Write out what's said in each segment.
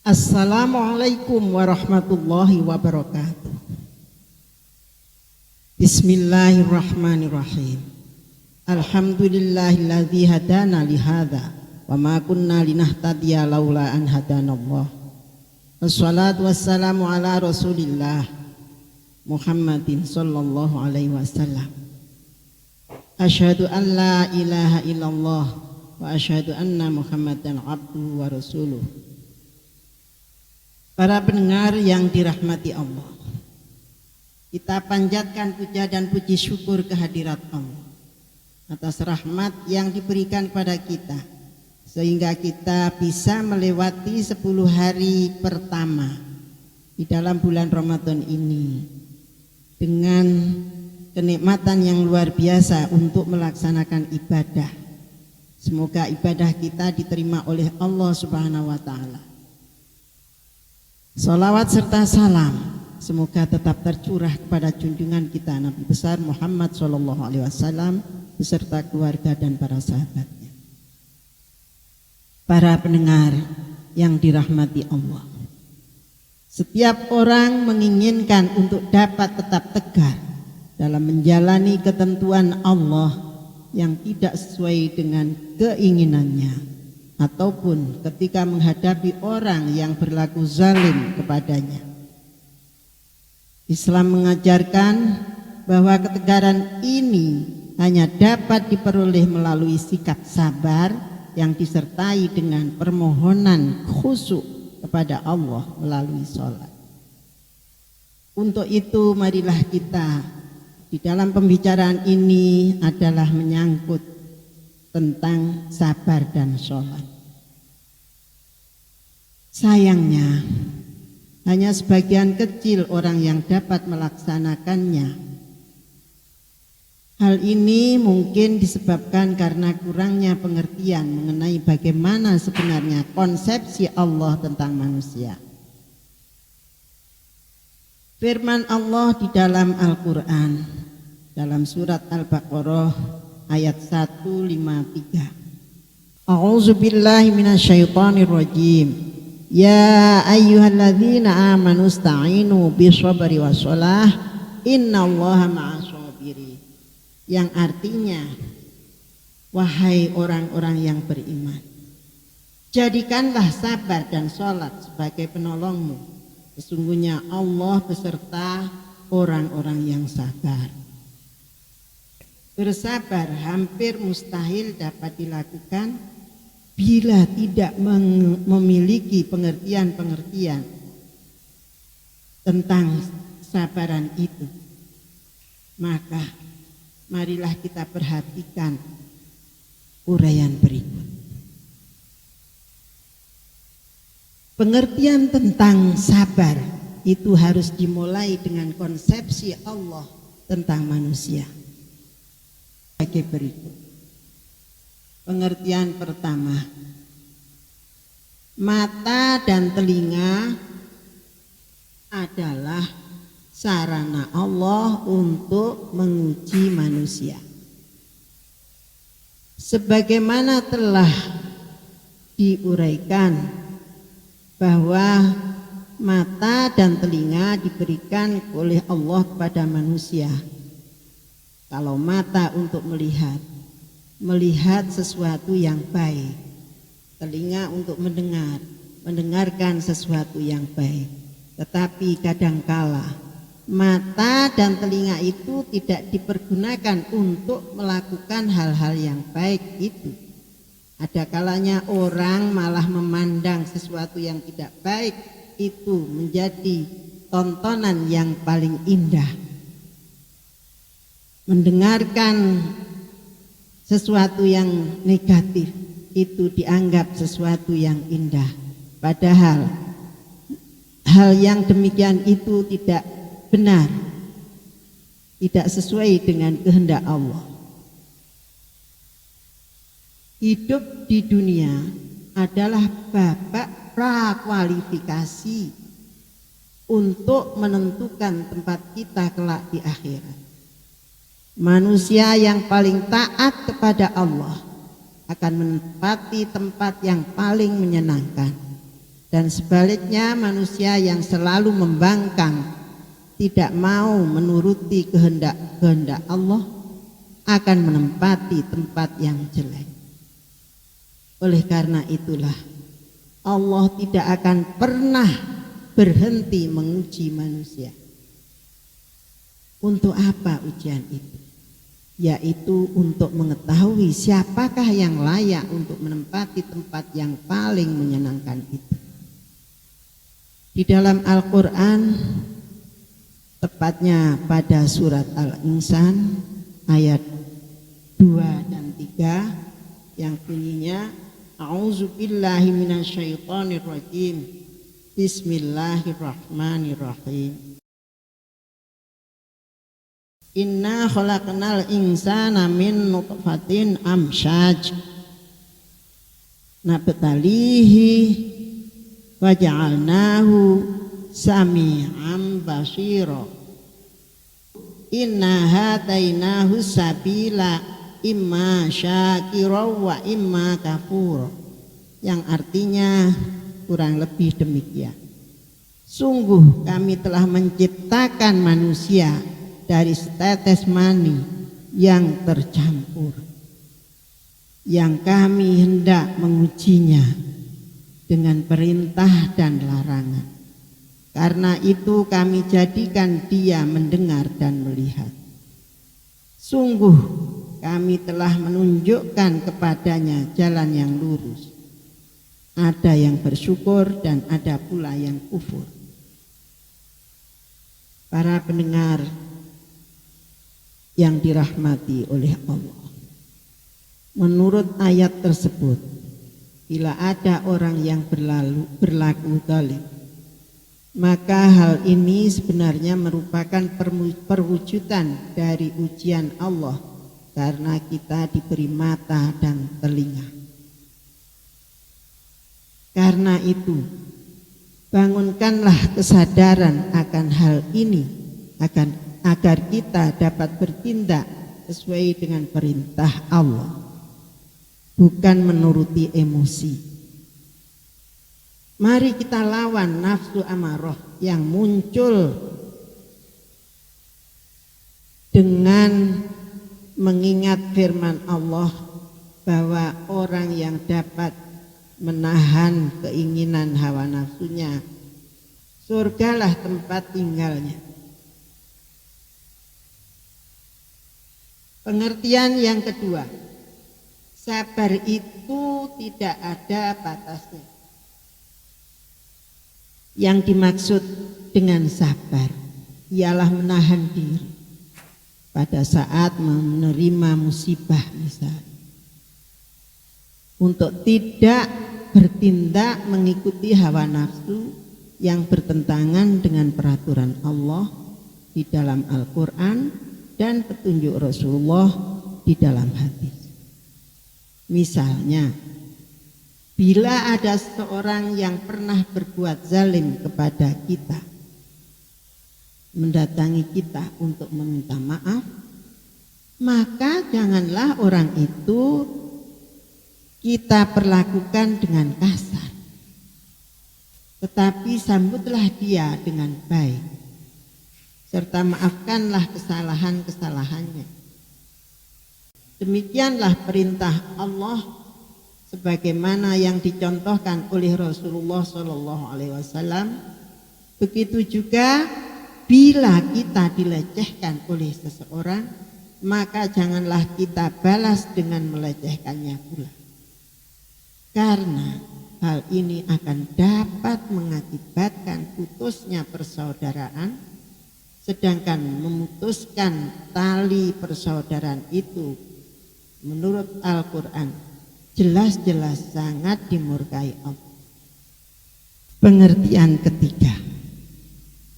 Assalamualaikum warahmatullahi wabarakatuh. Bismillahirrahmanirrahim. Alhamdulillahilladzi hadana lihadza wa ma kunna linahtadiya laula an hadanallah. Wassalatu wassalamu ala Rasulillah Muhammadin sallallahu alaihi wasallam. Asyhadu an la ilaha illallah wa asyhadu anna Muhammadan abduhu wa rasuluh. Para pendengar yang dirahmati Allah, kita panjatkan puja dan puji syukur kehadirat Allah atas rahmat yang diberikan kepada kita, sehingga kita bisa melewati 10 hari pertama di dalam bulan Ramadan ini dengan kenikmatan yang luar biasa untuk melaksanakan ibadah. Semoga ibadah kita diterima oleh Allah Subhanahu wa Ta'ala. Salawat serta salam semoga tetap tercurah kepada junjungan kita Nabi besar Muhammad SAW beserta keluarga dan para sahabatnya. Para pendengar yang dirahmati Allah, setiap orang menginginkan untuk dapat tetap tegar dalam menjalani ketentuan Allah yang tidak sesuai dengan keinginannya, ataupun ketika menghadapi orang yang berlaku zalim kepadanya. Islam mengajarkan bahwa ketegaran ini hanya dapat diperoleh melalui sikap sabar yang disertai dengan permohonan khusyuk kepada Allah melalui sholat. Untuk itu marilah kita di dalam pembicaraan ini adalah menyangkut tentang sabar dan sholat. Sayangnya hanya sebagian kecil orang yang dapat melaksanakannya. Hal ini mungkin disebabkan karena kurangnya pengertian mengenai bagaimana sebenarnya konsepsi Allah tentang manusia. Firman Allah di dalam Al-Quran dalam surat Al-Baqarah ayat 153. A'udzubillahi minasyaitonirrajim. Ya ayyuhalladzina amanu ista'inu bishabri wassalah innallaha ma'as-sabirin. Yang artinya, wahai orang-orang yang beriman, jadikanlah sabar dan sholat sebagai penolongmu. Sesungguhnya Allah beserta orang-orang yang sabar. Bersabar hampir mustahil dapat dilakukan bila tidak memiliki pengertian-pengertian tentang sabaran itu. Maka marilah kita perhatikan uraian berikut. Pengertian tentang sabar itu harus dimulai dengan konsepsi Allah tentang manusia sebagai berikut. Pengertian pertama, mata dan telinga adalah sarana Allah untuk menguji manusia. Sebagaimana telah diuraikan bahwa mata dan telinga diberikan oleh Allah kepada manusia. Kalau mata untuk melihat sesuatu yang baik, telinga untuk mendengarkan sesuatu yang baik. Tetapi kadangkala mata dan telinga itu tidak dipergunakan untuk melakukan hal-hal yang baik itu. Ada kalanya orang malah memandang sesuatu yang tidak baik itu menjadi tontonan yang paling indah. Mendengarkan sesuatu yang negatif itu dianggap sesuatu yang indah. Padahal hal yang demikian itu tidak benar, tidak sesuai dengan kehendak Allah. Hidup di dunia adalah babak prakualifikasi untuk menentukan tempat kita kelak di akhirat. Manusia yang paling taat kepada Allah akan menempati tempat yang paling menyenangkan. Dan sebaliknya manusia yang selalu membangkang, tidak mau menuruti kehendak Allah, akan menempati tempat yang jelek. Oleh karena itulah Allah tidak akan pernah berhenti menguji manusia. Untuk apa ujian itu? Yaitu untuk mengetahui siapakah yang layak untuk menempati tempat yang paling menyenangkan itu. Di dalam Al-Quran, tepatnya pada surat Al-Insan ayat 2 dan 3 yang bunyinya A'udzubillahi minasyaitonirrajim. Bismillahirrahmanirrahim. Inna khalaqnal insana min nutfatin amsyaj nabtalihi waja'alnahu sami'an basira. Inna hatainahu sabila imma syakira wa imma kafura, yang artinya kurang lebih demikian. Sungguh kami telah menciptakan manusia dari setetes mani yang tercampur, yang kami hendak mengujinya dengan perintah dan larangan. Karena itu kami jadikan dia mendengar dan melihat. Sungguh kami telah menunjukkan kepadanya jalan yang lurus. Ada yang bersyukur dan ada pula yang kufur. Para pendengar yang dirahmati oleh Allah, menurut ayat tersebut, bila ada orang yang berlaku zalim, maka hal ini sebenarnya merupakan perwujudan dari ujian Allah, karena kita diberi mata dan telinga. Karena itu, bangunkanlah kesadaran akan hal ini agar kita dapat bertindak sesuai dengan perintah Allah, bukan menuruti emosi. Mari kita lawan nafsu amarah yang muncul dengan mengingat firman Allah bahwa orang yang dapat menahan keinginan hawa nafsunya, surgalah tempat tinggalnya. Pengertian yang kedua, sabar itu tidak ada batasnya. Yang dimaksud dengan sabar ialah menahan diri pada saat menerima musibah misalnya, untuk tidak bertindak mengikuti hawa nafsu yang bertentangan dengan peraturan Allah di dalam Al-Quran dan petunjuk Rasulullah di dalam hadis. Misalnya, bila ada seseorang yang pernah berbuat zalim kepada kita, mendatangi kita untuk meminta maaf, maka janganlah orang itu kita perlakukan dengan kasar, tetapi sambutlah dia dengan baik, serta maafkanlah kesalahan-kesalahannya. Demikianlah perintah Allah sebagaimana yang dicontohkan oleh Rasulullah SAW. Begitu juga bila kita dilecehkan oleh seseorang, maka janganlah kita balas dengan melecehkannya pula, karena hal ini akan dapat mengakibatkan putusnya persaudaraan, sedangkan memutuskan tali persaudaraan itu menurut Al-Quran jelas-jelas sangat dimurkai Allah. Pengertian ketiga,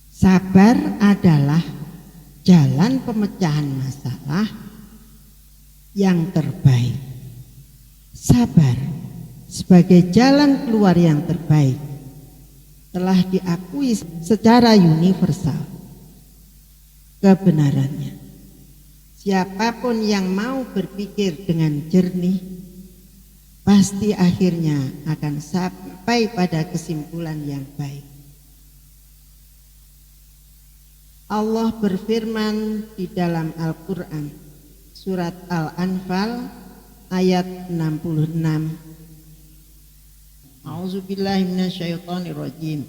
sabar adalah jalan pemecahan masalah yang terbaik. Sabar sebagai jalan keluar yang terbaik telah diakui secara universal kebenarannya. Siapapun yang mau berpikir dengan jernih pasti akhirnya akan sampai pada kesimpulan yang baik. Allah berfirman di dalam Al-Quran surat Al-Anfal ayat 66. A'udzubillahi minasyaitonirrajim.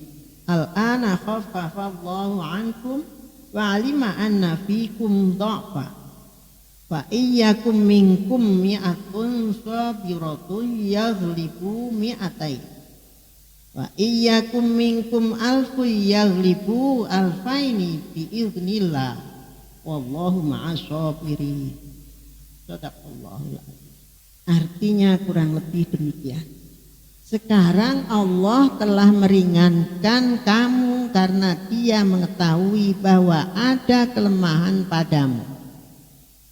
Al-ana khaffafallahu ankum wa alima anna fikum dha'fa fa iyyakum minkum mi'atun sabiratun yaghlibu mi'atain wa iyyakum minkum alfun yaghlibu alfaini biiznillah wallahu ma'asyabirin. Shadaqallahul azim. Artinya kurang lebih demikian. Sekarang Allah telah meringankan kamu karena Dia mengetahui bahwa ada kelemahan padamu.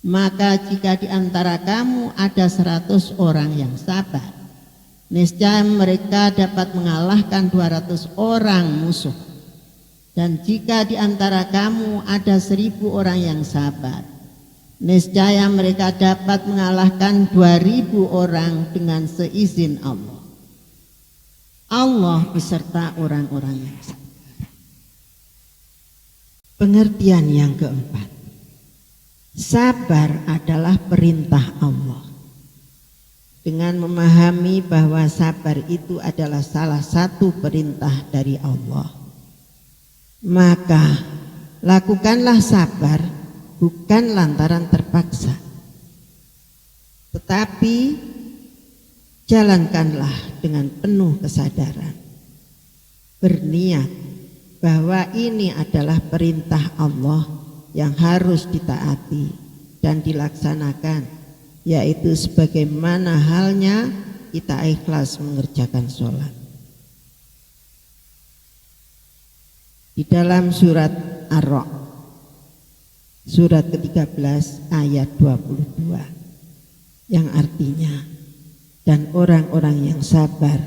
Maka jika di antara kamu ada 100 orang yang sabar, niscaya mereka dapat mengalahkan 200 orang musuh. Dan jika di antara kamu ada 1000 orang yang sabar, niscaya mereka dapat mengalahkan 2000 orang dengan seizin Allah. Allah beserta orang-orang yang sabar. Pengertian yang keempat, sabar adalah perintah Allah. Dengan memahami bahwa sabar itu adalah salah satu perintah dari Allah, maka lakukanlah sabar bukan lantaran terpaksa, tetapi jalankanlah dengan penuh kesadaran, berniat bahwa ini adalah perintah Allah yang harus ditaati dan dilaksanakan, yaitu sebagaimana halnya kita ikhlas mengerjakan sholat. Di dalam surat Ar-Ra'd, surat ke-13 ayat 22, yang artinya, dan orang-orang yang sabar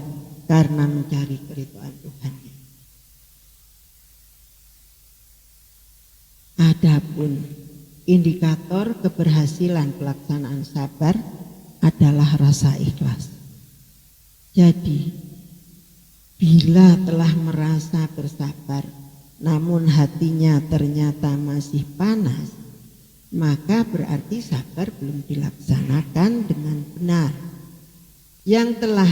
karena mencari keridhaan Tuhan. Adapun indikator keberhasilan pelaksanaan sabar adalah rasa ikhlas. Jadi, bila telah merasa bersabar namun hatinya ternyata masih panas, maka berarti sabar belum dilaksanakan dengan benar. Yang telah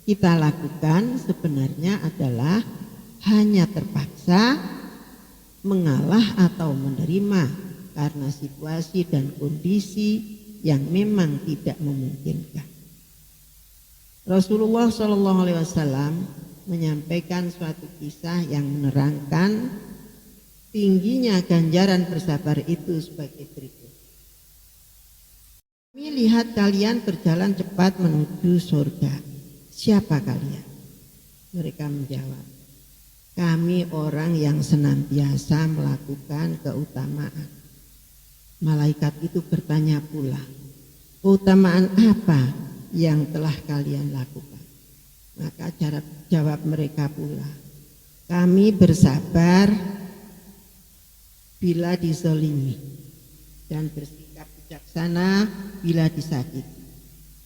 kita lakukan sebenarnya adalah hanya terpaksa mengalah atau menerima karena situasi dan kondisi yang memang tidak memungkinkan. Rasulullah SAW menyampaikan suatu kisah yang menerangkan tingginya ganjaran bersabar itu sebagai berikut. Kami lihat kalian berjalan cepat menuju surga. Siapa kalian? Mereka menjawab, kami orang yang senantiasa melakukan keutamaan. Malaikat itu bertanya pula, keutamaan apa yang telah kalian lakukan? Maka jawab mereka pula, kami bersabar bila dizalimi dan bersikap bijaksana bila disakiti.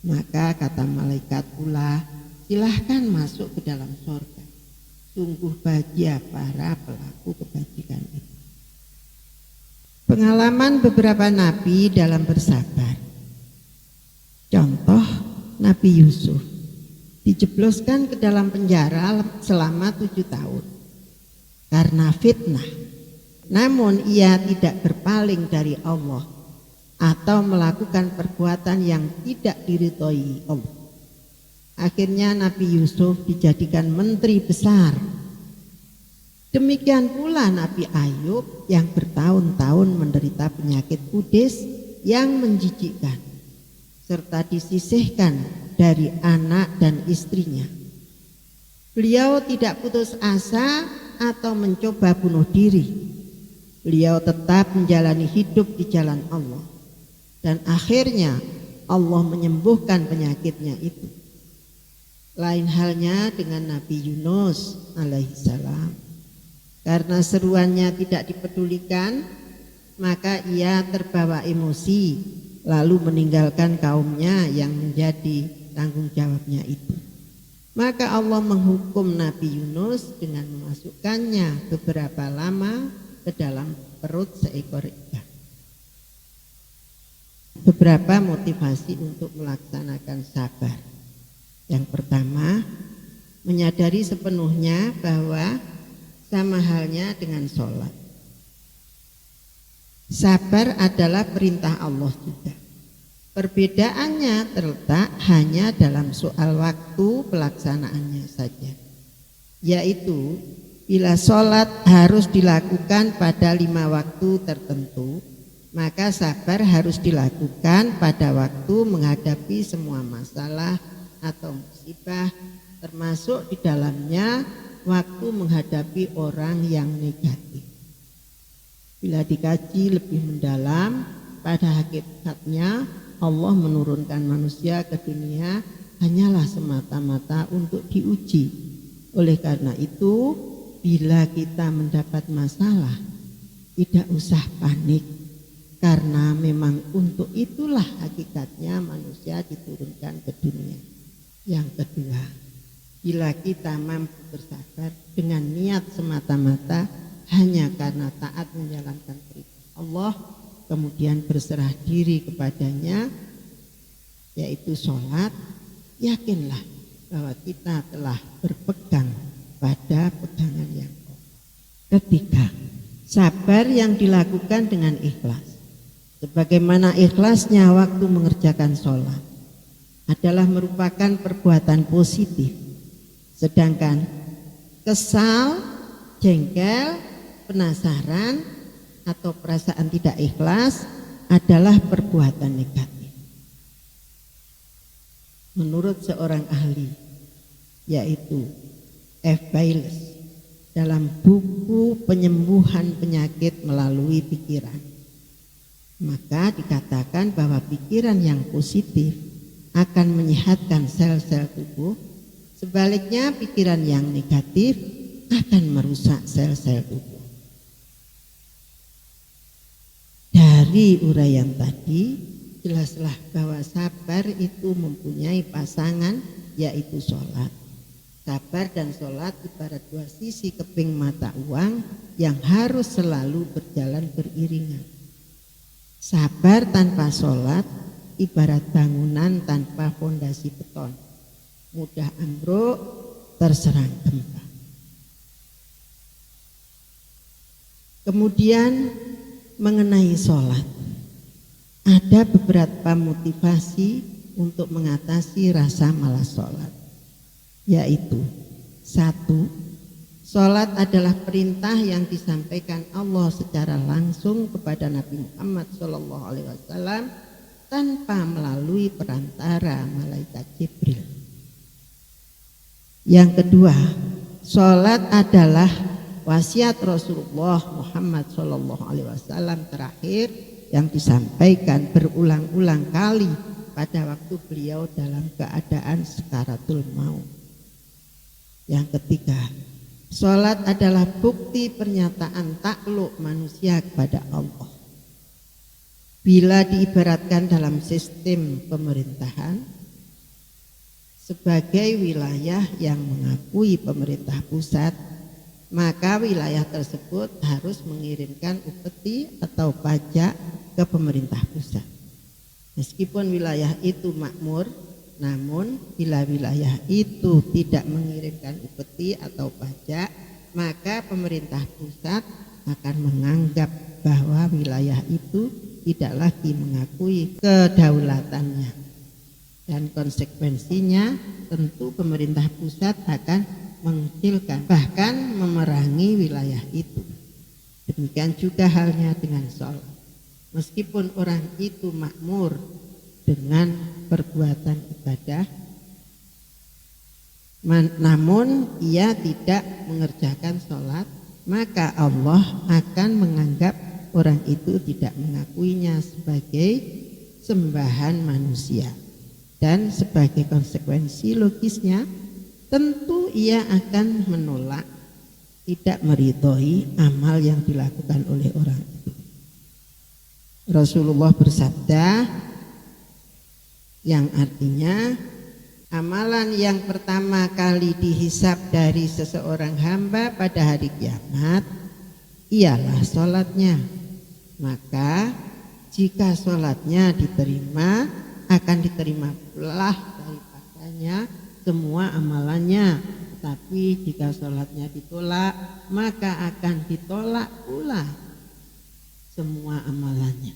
Maka kata malaikat pula, silahkan masuk ke dalam surga. Sungguh bahagia para pelaku kebajikan itu. Pengalaman beberapa nabi dalam bersabar. Contoh, Nabi Yusuf dijebloskan ke dalam penjara selama 7 tahun karena fitnah. Namun ia tidak berpaling dari Allah atau melakukan perbuatan yang tidak diridhoi Allah. Akhirnya Nabi Yusuf dijadikan menteri besar. Demikian pula Nabi Ayub yang bertahun-tahun menderita penyakit kudis yang menjijikkan, serta disisihkan dari anak dan istrinya. Beliau tidak putus asa atau mencoba bunuh diri. Beliau tetap menjalani hidup di jalan Allah. Dan akhirnya Allah menyembuhkan penyakitnya itu. Lain halnya dengan Nabi Yunus alaihissalam. Karena seruannya tidak dipedulikan, maka ia terbawa emosi lalu meninggalkan kaumnya yang menjadi tanggung jawabnya itu. Maka Allah menghukum Nabi Yunus dengan memasukkannya beberapa lama ke dalam perut seekor ikan. Beberapa motivasi untuk melaksanakan sabar. Yang pertama, menyadari sepenuhnya bahwa sama halnya dengan sholat. Sabar adalah perintah Allah juga. Perbedaannya terletak hanya dalam soal waktu pelaksanaannya saja, yaitu bila sholat harus dilakukan pada 5 waktu tertentu, maka sabar harus dilakukan pada waktu menghadapi semua masalah atau musibah, termasuk di dalamnya waktu menghadapi orang yang negatif. Bila dikaji lebih mendalam, pada hakikatnya Allah menurunkan manusia ke dunia hanyalah semata-mata untuk diuji. Oleh karena itu, bila kita mendapat masalah, tidak usah panik, karena memang untuk itulah hakikatnya manusia diturunkan ke dunia. Yang kedua, bila kita mampu bersabar dengan niat semata-mata hanya karena taat menjalankan perintah Allah, kemudian berserah diri kepadanya, yaitu sholat, yakinlah bahwa kita telah berpegang pada pegangan yang kokoh. Ketiga, sabar yang dilakukan dengan ikhlas. Sebagaimana ikhlasnya waktu mengerjakan sholat adalah merupakan perbuatan positif, sedangkan kesal, jengkel, penasaran, atau perasaan tidak ikhlas adalah perbuatan negatif. Menurut seorang ahli, yaitu F. Bayles, dalam buku Penyembuhan Penyakit Melalui Pikiran, maka dikatakan bahwa pikiran yang positif akan menyehatkan sel-sel tubuh, sebaliknya pikiran yang negatif akan merusak sel-sel tubuh. Dari uraian tadi, jelaslah bahwa sabar itu mempunyai pasangan, yaitu sholat. Sabar dan sholat ibarat dua sisi keping mata uang yang harus selalu berjalan beriringan. Sabar tanpa sholat ibarat bangunan tanpa fondasi beton, mudah ambruk, terserang gempa. Kemudian mengenai sholat, ada beberapa motivasi untuk mengatasi rasa malas sholat, yaitu 1. Sholat adalah perintah yang disampaikan Allah secara langsung kepada Nabi Muhammad SAW tanpa melalui perantara malaikat Jibril. Yang kedua, sholat adalah wasiat Rasulullah Muhammad SAW terakhir yang disampaikan berulang-ulang kali pada waktu beliau dalam keadaan sakaratul maut. Yang ketiga, sholat adalah bukti pernyataan takluk manusia kepada Allah. Bila diibaratkan dalam sistem pemerintahan sebagai wilayah yang mengakui pemerintah pusat, maka wilayah tersebut harus mengirimkan upeti atau pajak ke pemerintah pusat. Meskipun wilayah itu makmur, namun bila wilayah itu tidak mengirimkan upeti atau pajak, maka pemerintah pusat akan menganggap bahwa wilayah itu tidak lagi mengakui kedaulatannya. Dan konsekuensinya tentu pemerintah pusat akan mengecilkan, bahkan memerangi wilayah itu. Demikian juga halnya dengan sholat. Meskipun orang itu makmur dengan perbuatan ibadah, namun ia tidak mengerjakan sholat, maka Allah akan menganggap orang itu tidak mengakuinya sebagai sembahan manusia. Dan sebagai konsekuensi logisnya, tentu ia akan menolak, tidak meridhoi amal yang dilakukan oleh orang itu. Rasulullah bersabda yang artinya Amalan yang pertama kali dihisab dari seseorang hamba pada hari kiamat ialah sholatnya. Maka jika sholatnya diterima, akan diterima pula daripadanya semua amalannya. Tapi jika sholatnya ditolak, maka akan ditolak pula semua amalannya.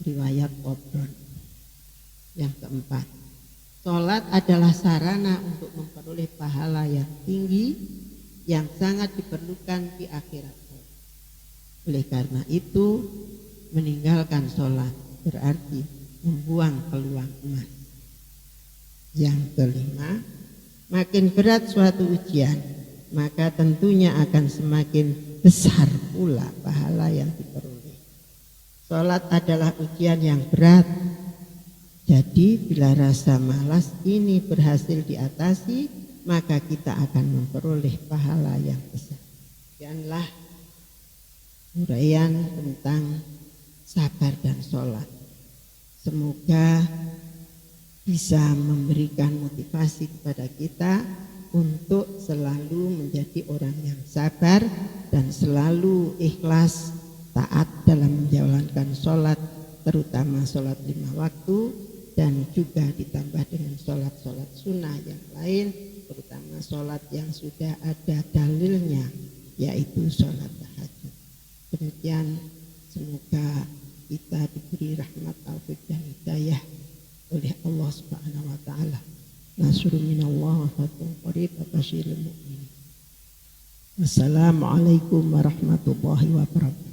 Riwayat Tabrani. Yang keempat, sholat adalah sarana untuk memperoleh pahala yang tinggi yang sangat diperlukan di akhirat. Oleh karena itu, meninggalkan sholat berarti membuang peluang emas. Yang kelima, makin berat suatu ujian, maka tentunya akan semakin besar pula pahala yang diperoleh. Sholat adalah ujian yang berat. Jadi bila rasa malas ini berhasil diatasi, maka kita akan memperoleh pahala yang besar. Demikianlah uraian tentang sabar dan sholat. Semoga bisa memberikan motivasi kepada kita untuk selalu menjadi orang yang sabar dan selalu ikhlas taat dalam menjalankan sholat, terutama sholat 5 waktu, dan juga ditambah dengan sholat-sholat sunnah yang lain, terutama sholat yang sudah ada dalilnya, yaitu sholat tahajud. Demikian, semoga kita diberi rahmat, taufik dan hidayah oleh Allah Subhanahu wa taala. Nasrun minallah wa fathun qarib wa basyiril mu'minin. Wassalamualaikum warahmatullahi wabarakatuh.